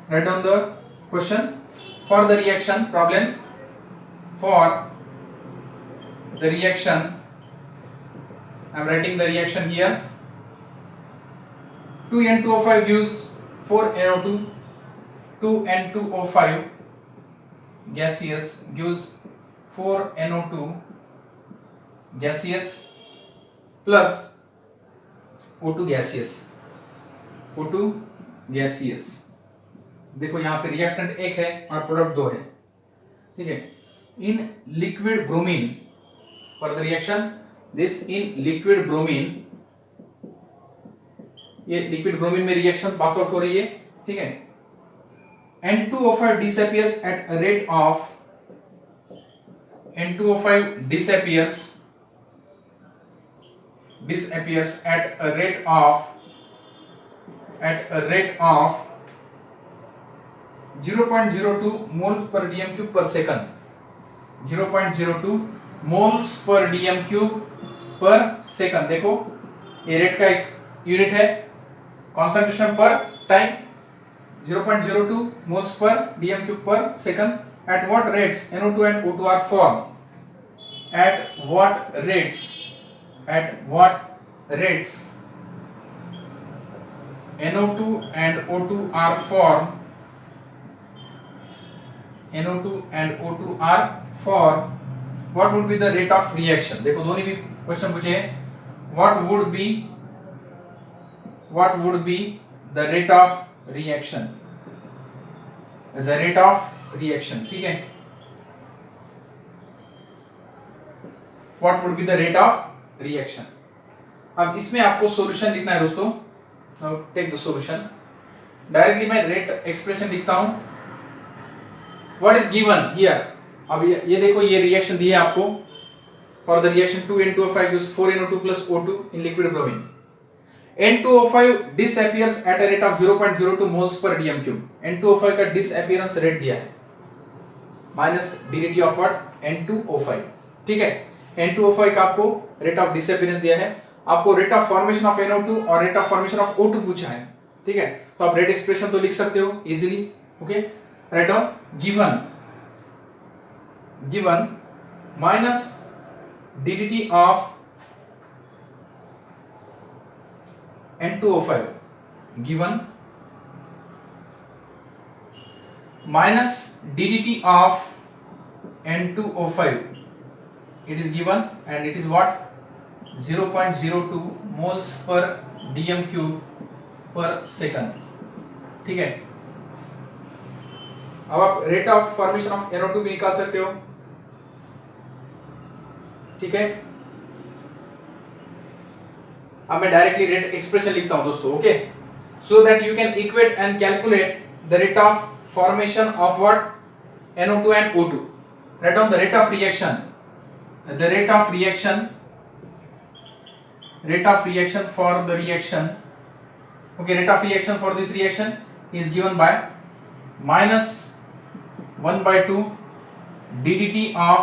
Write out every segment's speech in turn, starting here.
Write down the question for the reaction problem. For the reaction, I am writing the reaction here. 2N2O5 gives 4NO2. 2N2O5 gaseous gives 4NO2 gaseous plus O2 gaseous. O2 gaseous. देखो यहाँ पे reactant एक है और product दो है, ठीक है. In liquid bromine for the reaction, this in liquid bromine, ये लिक्विड ब्रोमीन में रिएक्शन पास आउट हो रही है, ठीक है. N2O5 disappears at a rate of N2O5 disappears at a rate of 0.02 moles per dm cube per second. 0.02 moles per dm cube per second. देखो ये rate का यूनिट है, कॉन्सेंट्रेशन पर time 0.02 moles per dm cube per second. At what rates NO2 and O2 are formed? At what rates NO2 and O2 are formed? NO2 and O2 are formed. What would be the rate of reaction? देखो दोनों भी question पूछे हैं. What would be the rate of reaction? The rate of reaction, ठीक है. What would be the rate of reaction? अब इसमें आपको सॉल्यूशन लिखना है दोस्तों. Now take the solution. Directly मैं रेट एक्सप्रेशन लिखता हूं. What is given here? अब ये देखो ये रिएक्शन दी है आपको. For the reaction 2N2O5 gives 4NO2 plus O2 in liquid bromine. N2O5 disappears at a rate of 0.02 moles per dm cube. N2O5 का disappearance rate दिया है minus ddt of what? N2O5, ठीक है. N2O5 का आपको rate of disappearance दिया है. आपको rate of formation of NO2 और rate of formation of O2 पूछा है, ठीक है. तो आप रेट एक्सप्रेशन तो लिख सकते हो easily. Okay, write down. Given minus ddt of N2O5 given minus ddt of N2O5, it is given and it is what? 0.02 moles per dm cube per second, ठीक है. अब आप rate of formation of NO2 भी निकाल सकते हो, ठीक है. अब मैं डायरेक्टली रेट एक्सप्रेशन लिखता हूं दोस्तों. Okay, so that you can equate and calculate the rate of formation of what? NO2 and O2. Write down the rate of reaction. The rate of reaction for the reaction, okay, rate of reaction for this reaction is given by minus 1/2 ddt of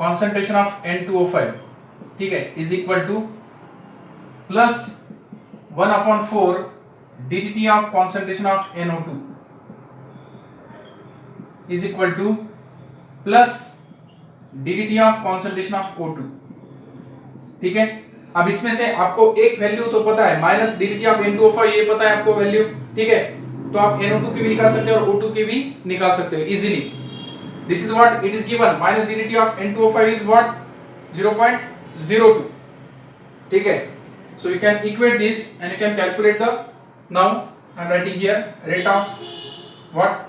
concentration of N2O5, ठीक है, is equal to plus 1/4 ddt of concentration of NO2 is equal to plus ddt of concentration of O2, ठीक है. अब इसमें से आपको एक value तो पता है, माइनस ddt of N2O5, ये पता है आपको वैल्यू, ठीक है. तो आप NO2 की भी निकाल सकते हो और O2 की भी निकाल सकते हो easily. This is what it is given. Minus ddt of N2O5 is what? 0.02, ठीक है. So you can equate this and you can calculate the. Now I am writing here rate of what?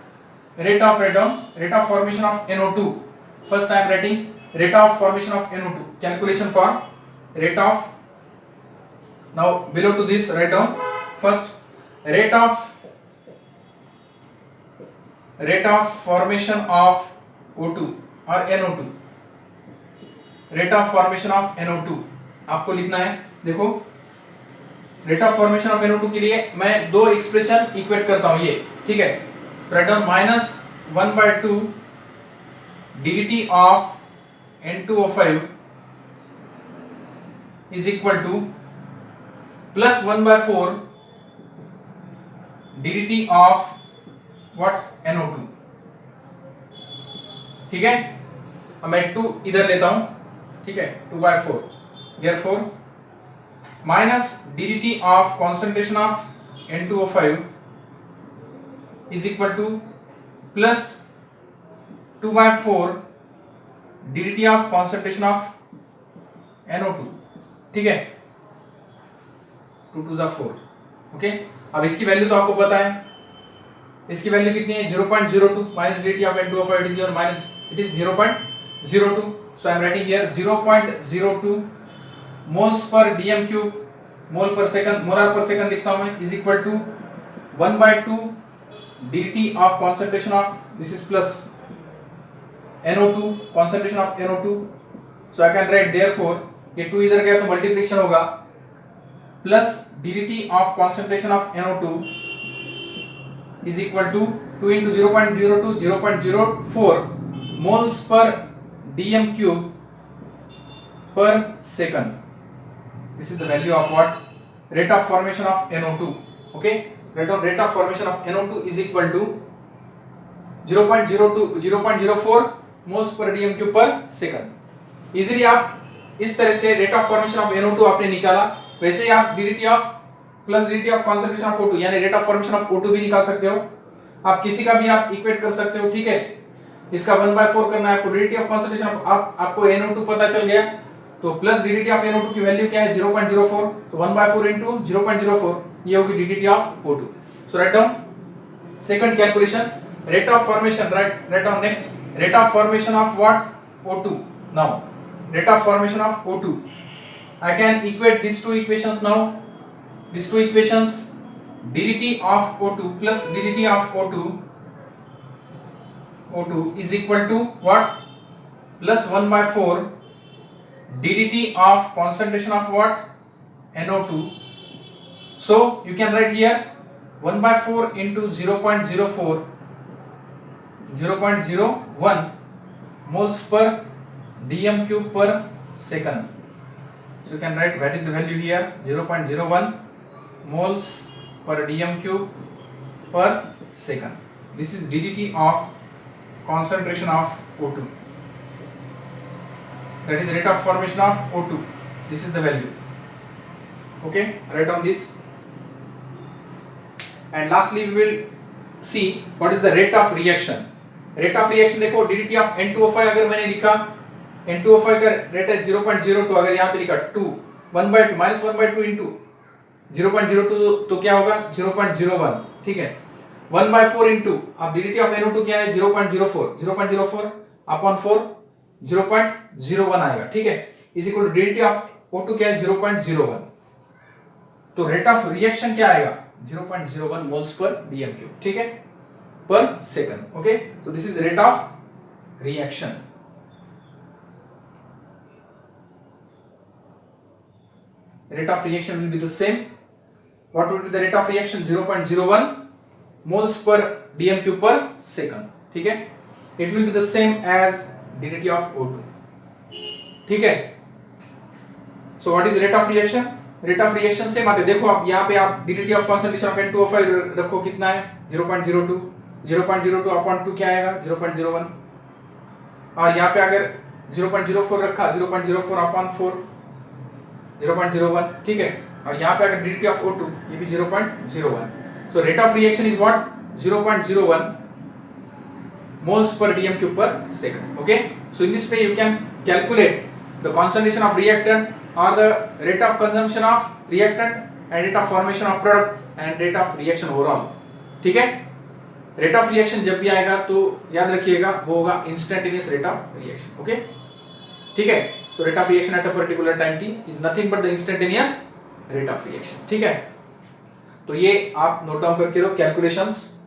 Rate of formation of NO2. First I am writing rate of formation of NO2. Calculation for rate of. Now below to this write down first rate of formation of O2 or NO2. Rate of formation of NO2 आपको लिखना है. देखो rate of formation of NO2 के लिए मैं दो expression equate करता हूं, ये ठीक है. Write down minus 1/2 ddt of N2O5 is equal to plus 1/4 dt of what NO2, ठीक है। अब मैं 2 इधर लेता हूं, ठीक है, 2/4, therefore minus dt of concentration of N2O5 is equal to plus 2/4 dt of concentration of NO2, ठीक है, 2 2 4, ओके। अब इसकी वैल्यू तो आपको पता है, इसकी वैल्यू कितनी है 0.02 minus dt of N2O5 it is your minus it is 0.02, so I am writing here 0.02 moles per dm cube mole per second, molar per second लिखता हूं मैं, is equal to 1/2 dt of concentration of, this is plus NO2, concentration of NO2, so I can write therefore ये 2 इधर गया तो multiplication होगा, plus dt of concentration of NO2 is equal to 2 into 0.02 0.04 moles per dm cube per second. This is the value of what? Rate of formation of NO2. Okay, rate of formation of NO2 is equal to 0.04 moles per dm cube per second. Easily आप इस तरह से rate of formation of NO2 आपने निकाला, वैसे ही आप dt of plus dt of concentration of O2 यानी rate of formation of O2 भी निकाल सकते हो। आप किसी का भी आप इक्वेट कर सकते हो, ठीक है। इसका 1/4 करना है आपको, dt ऑफ कंसंट्रेशन ऑफ आपको NO2 पता चल गया, तो प्लस dt ऑफ NO2 की वैल्यू क्या है 0.04, तो 1/4 into 0.04 ये होगी dt of O2। So write down second calculation, rate of formation, write down next rate of formation of what? O2. Now rate of formation of O2, I can equate these two equations now. These two equations, dt of O2 plus dt of O2 is equal to what? Plus 1/4 dt of concentration of what? NO2. So you can write here 1/4 into 0.01 moles per dm cube per second. So you can write what is the value here, 0.01 moles per dm cube per second. This is dt of concentration of O2, that is rate of formation of O2. This is the value, okay. Write down this, and lastly we will see what is the rate of reaction. Rate of reaction देखो, dt of N2O5 अगर मैंने लिखा, N2O5 का rate है 0.02, अगर यहाँ पे लिखा 2 1/2 माइनस 1/2 इंटू 0.02 तो क्या होगा 0.01, ठीक है। 1/4 इंटू अब dt ऑफ NO2 क्या है 0.04 अपॉन 4 0.01 आएगा, ठीक है, is equal to dt of O2 क्या है 0.01, तो रेट ऑफ रिएक्शन क्या आएगा 0.01 मोल्स पर dm क्यूब, ठीक है, per second. Okay, so this is the rate of reaction. Rate of reaction will be the same. What will be the rate of reaction? 0.01 moles per dm cube per second. ठीक है, it will be the same as dt of O2. ठीक है, so what is rate of reaction? Rate of reaction same आते, देखो आप यहाँ पे आप dt of concentration of N2O5 रखो, कितना है 0.02 अपॉन 2 क्या आएगा 0.01, और यहाँ पे अगर 0.04 रखा 0.04 अपॉन 4 0.01, ठीक है, और यहाँ पे अगर dt ऑफ O2 ये भी 0.01, so rate of reaction is what 0.01 moles per dm cube per second. Okay, so in this way you can calculate the concentration of reactant or the rate of consumption of reactant and rate of formation of product and rate of reaction overall, ठीक है। Rate of reaction जब भी आएगा तो याद रखिएगा वो होगा instantaneous rate of reaction, okay, ठीक है। So rate of reaction at a particular time t is nothing but the instantaneous rate of reaction, ठीक है। तो ये आप नोट डाउन करके रखो कैलकुलेशंस।